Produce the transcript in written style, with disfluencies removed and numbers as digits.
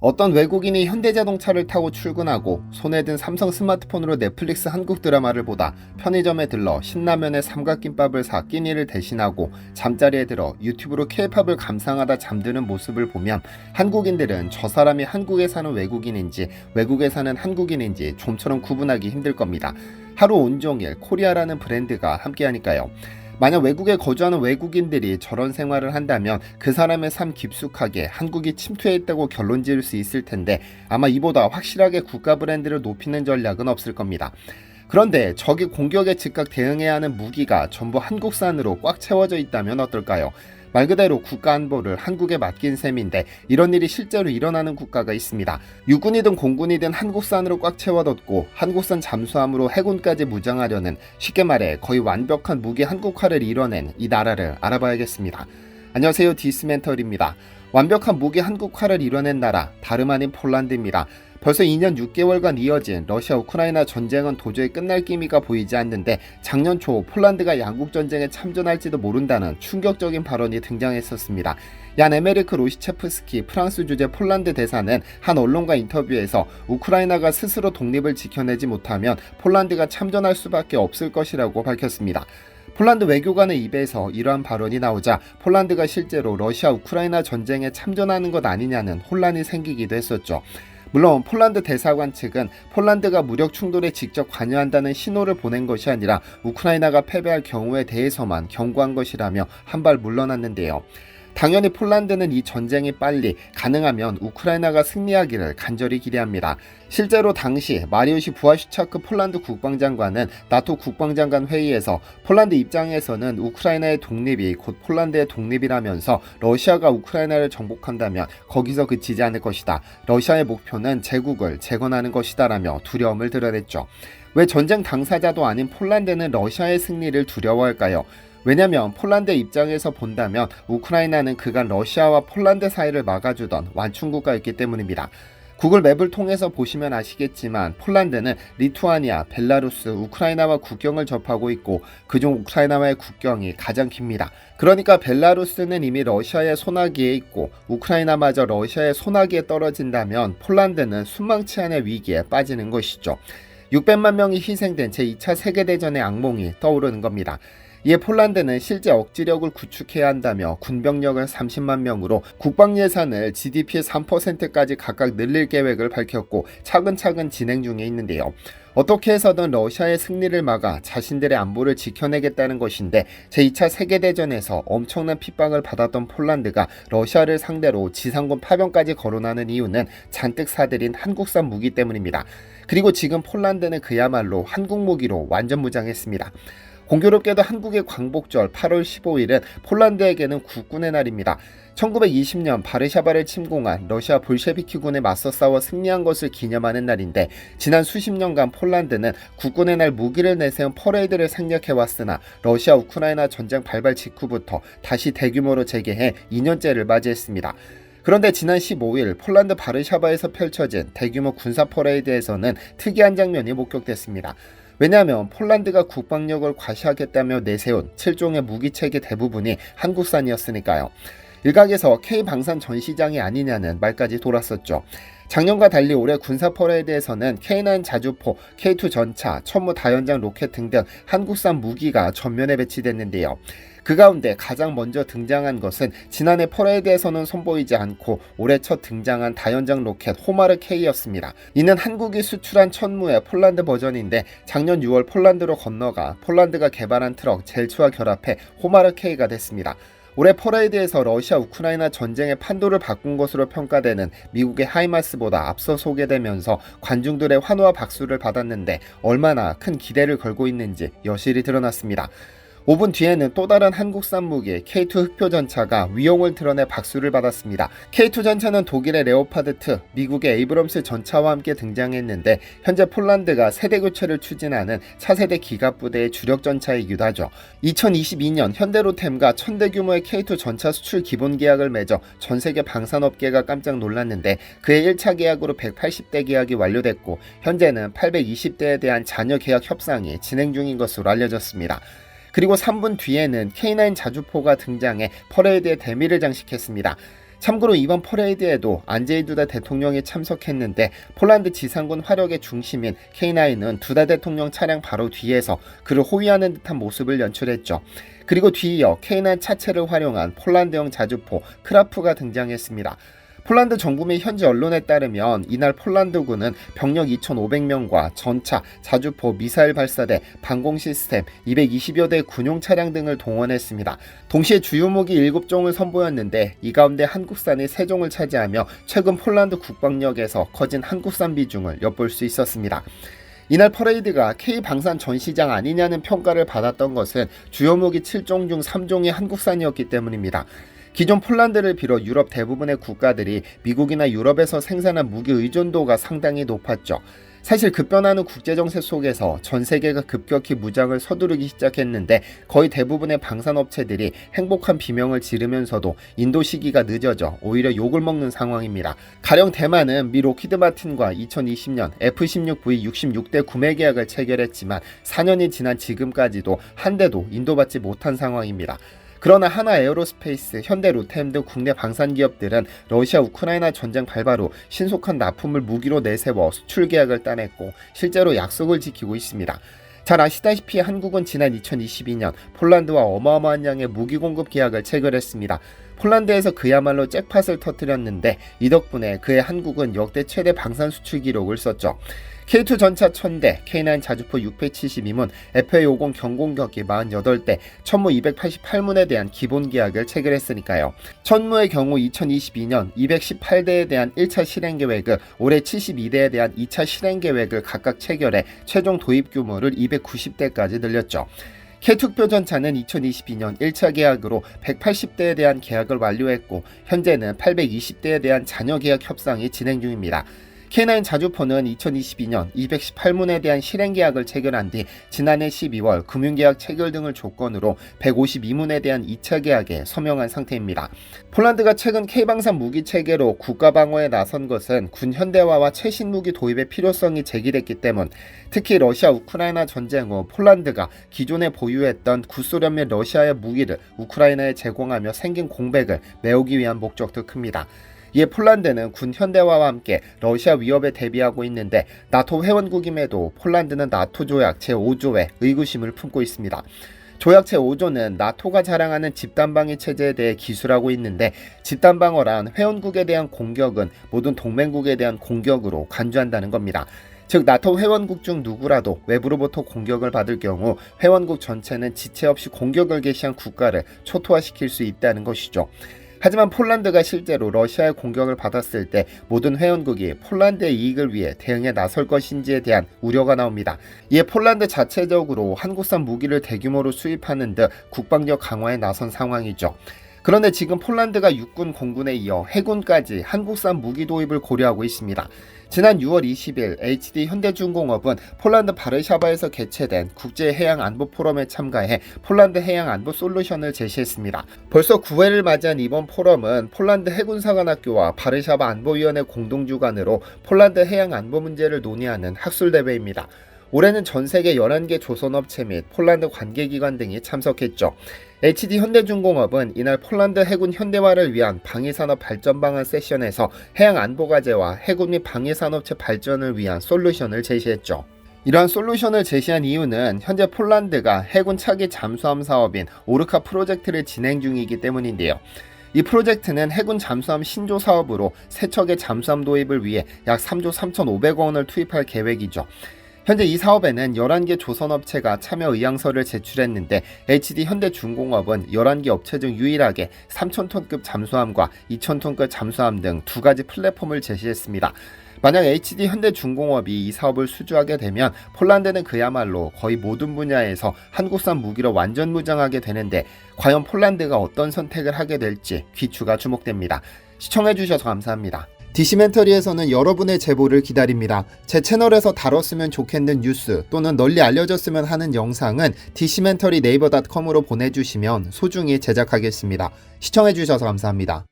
어떤 외국인이 현대자동차를 타고 출근하고 손에 든 삼성 스마트폰으로 넷플릭스 한국 드라마를 보다 편의점에 들러 신라면에 삼각김밥을 사 끼니를 대신하고 잠자리에 들어 유튜브로 케이팝을 감상하다 잠드는 모습을 보면 한국인들은 저 사람이 한국에 사는 외국인인지 외국에 사는 한국인인지 좀처럼 구분하기 힘들 겁니다. 하루 온종일 코리아라는 브랜드가 함께하니까요. 만약 외국에 거주하는 외국인들이 저런 생활을 한다면 그 사람의 삶 깊숙하게 한국이 침투해 있다고 결론 지을 수 있을 텐데 아마 이보다 확실하게 국가 브랜드를 높이는 전략은 없을 겁니다. 그런데 적이 공격에 즉각 대응해야 하는 무기가 전부 한국산으로 꽉 채워져 있다면 어떨까요? 말 그대로 국가 안보를 한국에 맡긴 셈인데 이런 일이 실제로 일어나는 국가가 있습니다. 육군이든 공군이든 한국산으로 꽉 채워뒀고 한국산 잠수함으로 해군까지 무장하려는 쉽게 말해 거의 완벽한 무기 한국화를 이뤄낸 이 나라를 알아봐야겠습니다. 안녕하세요, 디스멘털입니다. 완벽한 무기 한국화를 이뤄낸 나라 다름 아닌 폴란드입니다. 벌써 2년 6개월간 이어진 러시아 우크라이나 전쟁은 도저히 끝날 기미가 보이지 않는데 작년 초 폴란드가 양국전쟁에 참전할지도 모른다는 충격적인 발언이 등장했었습니다. 얀 에메리크 로시체프스키 프랑스 주재 폴란드 대사는 한 언론과 인터뷰에서 우크라이나가 스스로 독립을 지켜내지 못하면 폴란드가 참전할 수밖에 없을 것이라고 밝혔습니다. 폴란드 외교관의 입에서 이러한 발언이 나오자 폴란드가 실제로 러시아 우크라이나 전쟁에 참전하는 것 아니냐는 혼란이 생기기도 했었죠. 물론 폴란드 대사관 측은 폴란드가 무력 충돌에 직접 관여한다는 신호를 보낸 것이 아니라 우크라이나가 패배할 경우에 대해서만 경고한 것이라며 한 발 물러났는데요. 당연히 폴란드는 이 전쟁이 빨리 가능하면 우크라이나가 승리하기를 간절히 기대합니다. 실제로 당시 마리우시 부아슈차크 폴란드 국방장관은 나토 국방장관 회의에서 폴란드 입장에서는 우크라이나의 독립이 곧 폴란드의 독립이라면서 러시아가 우크라이나를 정복한다면 거기서 그치지 않을 것이다. 러시아의 목표는 제국을 재건하는 것이다 라며 두려움을 드러냈죠. 왜 전쟁 당사자도 아닌 폴란드는 러시아의 승리를 두려워할까요? 왜냐면 폴란드 입장에서 본다면 우크라이나는 그간 러시아와 폴란드 사이를 막아주던 완충국가였기 때문입니다. 구글 맵을 통해서 보시면 아시겠지만 폴란드는 리투아니아, 벨라루스, 우크라이나와 국경을 접하고 있고 그중 우크라이나와의 국경이 가장 깁니다. 그러니까 벨라루스는 이미 러시아의 손아귀에 있고 우크라이나마저 러시아의 손아귀에 떨어진다면 폴란드는 순망치 않을 위기에 빠지는 것이죠. 600만 명이 희생된 제2차 세계대전의 악몽이 떠오르는 겁니다. 이에 폴란드는 실제 억지력을 구축해야 한다며 군병력을 30만 명으로 국방 예산을 GDP의 3%까지 각각 늘릴 계획을 밝혔고 차근차근 진행 중에 있는데요. 어떻게 해서든 러시아의 승리를 막아 자신들의 안보를 지켜내겠다는 것인데 제2차 세계대전에서 엄청난 핍박을 받았던 폴란드가 러시아를 상대로 지상군 파병까지 거론하는 이유는 잔뜩 사들인 한국산 무기 때문입니다. 그리고 지금 폴란드는 그야말로 한국 무기로 완전 무장했습니다. 공교롭게도 한국의 광복절 8월 15일은 폴란드에게는 국군의 날입니다. 1920년 바르샤바를 침공한 러시아 볼셰비키군에 맞서 싸워 승리한 것을 기념하는 날인데 지난 수십 년간 폴란드는 국군의 날 무기를 내세운 퍼레이드를 생략해왔으나 러시아 우크라이나 전쟁 발발 직후부터 다시 대규모로 재개해 2년째를 맞이했습니다. 그런데 지난 15일 폴란드 바르샤바에서 펼쳐진 대규모 군사 퍼레이드에서는 특이한 장면이 목격됐습니다. 왜냐하면 폴란드가 국방력을 과시하겠다며 내세운 7종의 무기체계 대부분이 한국산이었으니까요. 일각에서 K방산 전시장이 아니냐는 말까지 돌았었죠. 작년과 달리 올해 군사 퍼레이드에서는 K9 자주포, K2 전차, 천무 다연장 로켓 등등 한국산 무기가 전면에 배치됐는데요. 그 가운데 가장 먼저 등장한 것은 지난해 퍼레이드에서는 선보이지 않고 올해 첫 등장한 다연장 로켓 호마르 K였습니다. 이는 한국이 수출한 천무의 폴란드 버전인데 작년 6월 폴란드로 건너가 폴란드가 개발한 트럭 젤츠와 결합해 호마르 K가 됐습니다. 올해 퍼레이드에서 러시아 우크라이나 전쟁의 판도를 바꾼 것으로 평가되는 미국의 하이마스보다 앞서 소개되면서 관중들의 환호와 박수를 받았는데 얼마나 큰 기대를 걸고 있는지 여실히 드러났습니다. 5분 뒤에는 또 다른 한국산 무기 K2 흑표 전차가 위용을 드러내 박수를 받았습니다. K2 전차는 독일의 레오파드2, 미국의 에이브럼스 전차와 함께 등장했는데 현재 폴란드가 세대 교체를 추진하는 차세대 기갑부대의 주력 전차이기도 하죠. 2022년 현대로템과 1000대 규모의 K2 전차 수출 기본 계약을 맺어 전세계 방산업계가 깜짝 놀랐는데 그의 1차 계약으로 180대 계약이 완료됐고 현재는 820대에 대한 잔여 계약 협상이 진행 중인 것으로 알려졌습니다. 그리고 3분 뒤에는 K9 자주포가 등장해 퍼레이드의 대미를 장식했습니다. 참고로 이번 퍼레이드에도 안제이 두다 대통령이 참석했는데 폴란드 지상군 화력의 중심인 K9은 두다 대통령 차량 바로 뒤에서 그를 호위하는 듯한 모습을 연출했죠. 그리고 뒤이어 K9 차체를 활용한 폴란드형 자주포 크라프가 등장했습니다. 폴란드 정부 및 현지 언론에 따르면 이날 폴란드군은 병력 2,500명과 전차, 자주포, 미사일 발사대, 방공 시스템 220여 대의 군용 차량 등을 동원했습니다. 동시에 주요 무기 7종을 선보였는데 이 가운데 한국산이 3종을 차지하며 최근 폴란드 국방력에서 커진 한국산 비중을 엿볼 수 있었습니다. 이날 퍼레이드가 K-방산 전시장 아니냐는 평가를 받았던 것은 주요 무기 7종 중 3종이 한국산이었기 때문입니다. 기존 폴란드를 비롯 유럽 대부분의 국가들이 미국이나 유럽에서 생산한 무기 의존도가 상당히 높았죠. 사실 급변하는 국제정세 속에서 전 세계가 급격히 무장을 서두르기 시작했는데 거의 대부분의 방산업체들이 행복한 비명을 지르면서도 인도 시기가 늦어져 오히려 욕을 먹는 상황입니다. 가령 대만은 미 로키드 마틴과 2020년 F-16V 66대 구매 계약을 체결했지만 4년이 지난 지금까지도 한 대도 인도받지 못한 상황입니다. 그러나 하나 에어로스페이스, 현대 로템 등 국내 방산 기업들은 러시아 우크라이나 전쟁 발발 후 신속한 납품을 무기로 내세워 수출 계약을 따냈고 실제로 약속을 지키고 있습니다. 잘 아시다시피 한국은 지난 2022년 폴란드와 어마어마한 양의 무기 공급 계약을 체결했습니다. 폴란드에서 그야말로 잭팟을 터뜨렸는데 이 덕분에 그의 한국은 역대 최대 방산 수출 기록을 썼죠. K2 전차 1000대, K9 자주포 672문, FA50 경공격기 48대, 천무 288문에 대한 기본 계약을 체결했으니까요. 천무의 경우 2022년 218대에 대한 1차 실행 계획을, 올해 72대에 대한 2차 실행 계획을 각각 체결해 최종 도입 규모를 290대까지 늘렸죠. K2표 전차는 2022년 1차 계약으로 180대에 대한 계약을 완료했고 현재는 820대에 대한 잔여 계약 협상이 진행 중입니다. K9 자주포는 2022년 218문에 대한 실행 계약을 체결한 뒤 지난해 12월 금융계약 체결 등을 조건으로 152문에 대한 2차 계약에 서명한 상태입니다. 폴란드가 최근 K방산 무기 체계로 국가 방어에 나선 것은 군 현대화와 최신 무기 도입의 필요성이 제기됐기 때문, 특히 러시아 우크라이나 전쟁 후 폴란드가 기존에 보유했던 구소련 및 러시아의 무기를 우크라이나에 제공하며 생긴 공백을 메우기 위한 목적도 큽니다. 이에 폴란드는 군 현대화와 함께 러시아 위협에 대비하고 있는데 나토 회원국임에도 폴란드는 나토 조약 제5조에 의구심을 품고 있습니다. 조약 제5조는 나토가 자랑하는 집단방위 체제에 대해 기술하고 있는데 집단방어란 회원국에 대한 공격은 모든 동맹국에 대한 공격으로 간주한다는 겁니다. 즉 나토 회원국 중 누구라도 외부로부터 공격을 받을 경우 회원국 전체는 지체 없이 공격을 개시한 국가를 초토화시킬 수 있다는 것이죠. 하지만 폴란드가 실제로 러시아의 공격을 받았을 때 모든 회원국이 폴란드의 이익을 위해 대응에 나설 것인지에 대한 우려가 나옵니다. 이에 폴란드 자체적으로 한국산 무기를 대규모로 수입하는 등 국방력 강화에 나선 상황이죠. 그런데 지금 폴란드가 육군, 공군에 이어 해군까지 한국산 무기 도입을 고려하고 있습니다. 지난 6월 20일 HD 현대중공업은 폴란드 바르샤바에서 개최된 국제해양안보 포럼에 참가해 폴란드 해양안보 솔루션을 제시했습니다. 벌써 9회를 맞이한 이번 포럼은 폴란드 해군사관학교와 바르샤바 안보위원회 공동주관으로 폴란드 해양안보 문제를 논의하는 학술대회입니다. 올해는 전 세계 11개 조선업체 및 폴란드 관계기관 등이 참석했죠. HD 현대중공업은 이날 폴란드 해군 현대화를 위한 방위산업 발전 방안 세션에서 해양안보과제와 해군 및 방위산업체 발전을 위한 솔루션을 제시했죠. 이러한 솔루션을 제시한 이유는 현재 폴란드가 해군 차기 잠수함 사업인 오르카 프로젝트를 진행 중이기 때문인데요. 이 프로젝트는 해군 잠수함 신조 사업으로 세 척의 잠수함 도입을 위해 약 3조 3,500억 원을 투입할 계획이죠. 현재 이 사업에는 11개 조선업체가 참여 의향서를 제출했는데 HD 현대중공업은 11개 업체 중 유일하게 3,000톤급 잠수함과 2,000톤급 잠수함 등 두 가지 플랫폼을 제시했습니다. 만약 HD 현대중공업이 이 사업을 수주하게 되면 폴란드는 그야말로 거의 모든 분야에서 한국산 무기로 완전 무장하게 되는데 과연 폴란드가 어떤 선택을 하게 될지 귀추가 주목됩니다. 시청해주셔서 감사합니다. 디시멘터리에서는 여러분의 제보를 기다립니다. 제 채널에서 다뤘으면 좋겠는 뉴스 또는 널리 알려졌으면 하는 영상은 디시멘터리 네이버.com으로 보내주시면 소중히 제작하겠습니다. 시청해주셔서 감사합니다.